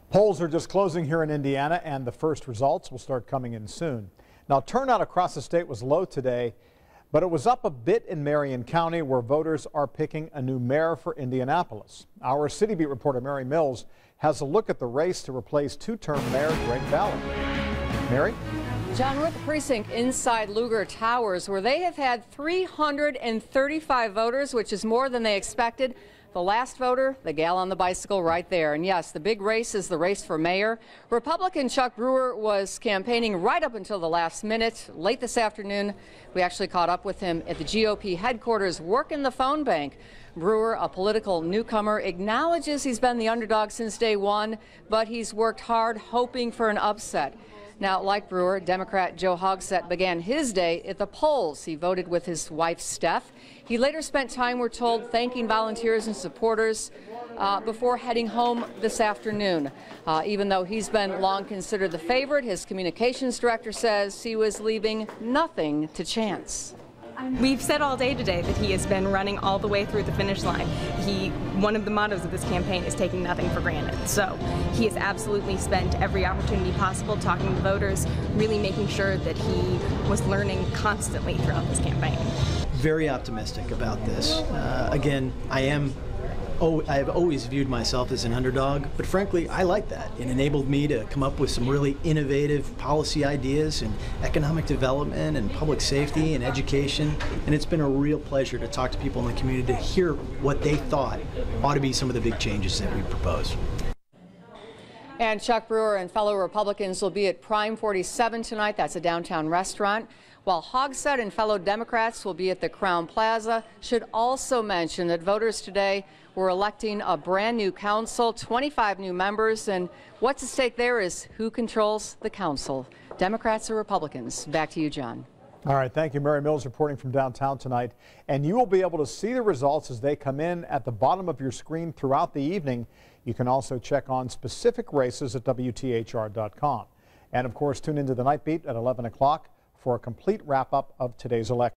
Polls are just closing here in Indiana, and the first results will start coming in soon. Now, turnout across the state was low today, but it was up a bit in Marion County, where voters are picking a new mayor for Indianapolis. Our City Beat reporter Mary Mills has a look at the race to replace two-term Mayor Greg Ballard. Mary? John, we're at the precinct inside Lugar Towers, where they have had 335 voters, which is more than they expected. The last voter, the gal on the bicycle right there. And yes, the big race is the race for mayor. Republican Chuck Brewer was campaigning right up until the last minute. Late this afternoon, we actually caught up with him at the GOP headquarters working the phone bank. Brewer, a political newcomer, acknowledges he's been the underdog since day one, but he's worked hard hoping for an upset. Now, like Brewer, Democrat Joe Hogsett began his day at the polls. He voted with his wife, Steph. He later spent time, we're told, thanking volunteers and supporters before heading home this afternoon. Even though he's been long considered the favorite, his communications director says he was leaving nothing to chance. We've said all day today that he has been running all the way through the finish line. One of the mottos of this campaign is taking nothing for granted. So he has absolutely spent every opportunity possible talking to voters, really making sure that he was learning constantly throughout this campaign. Very optimistic about this. Again, I have always viewed myself as an underdog, but frankly, I like that. It enabled me to come up with some really innovative policy ideas in economic development and public safety and education, and it's been a real pleasure to talk to people in the community to hear what they thought ought to be some of the big changes that we propose. And Chuck Brewer and fellow Republicans will be at Prime 47 tonight. That's a downtown restaurant. While Hogsett and fellow Democrats will be at the Crown Plaza. Should also mention that voters today were electing a brand new council, 25 new members, and what's at stake there is who controls the council, Democrats or Republicans. Back to you, John. All right, thank you. Mary Mills reporting from downtown tonight. And you will be able to see the results as they come in at the bottom of your screen throughout the evening. You can also check on specific races at WTHR.com. And of course, tune into the Night Beat at 11 o'clock for a complete wrap-up of today's election.